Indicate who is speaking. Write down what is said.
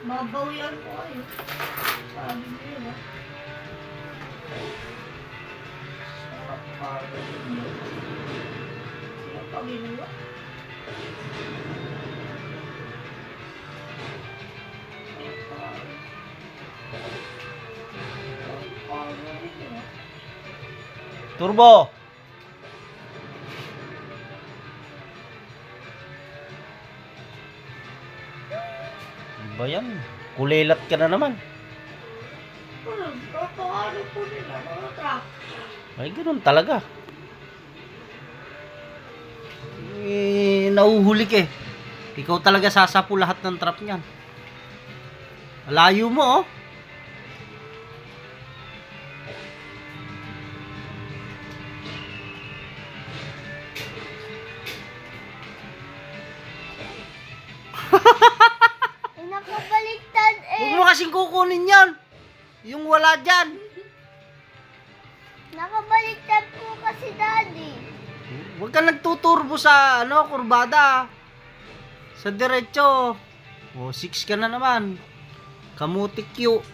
Speaker 1: Babawian ko kayo. Sabi niyo ba? Sarap para niyo. Sino pa ginawa?
Speaker 2: Turbo! Ba yan? Kulilat ka na naman.
Speaker 1: Papaano po nila mga truck?
Speaker 2: Ay, ganun talaga. Nauhuli ka eh. Ikaw talaga sasapu lahat ng trap niyan. Layo mo oh.
Speaker 1: Nakabaliktad eh.
Speaker 2: Huwag mo kasing kukunin yan. Yung wala dyan.
Speaker 1: Nakabaliktad po kasi daddy.
Speaker 2: Huwag ka nagtuturbo sa kurbada. Sa diretso. O, 6 ka na naman. Kamutik Q.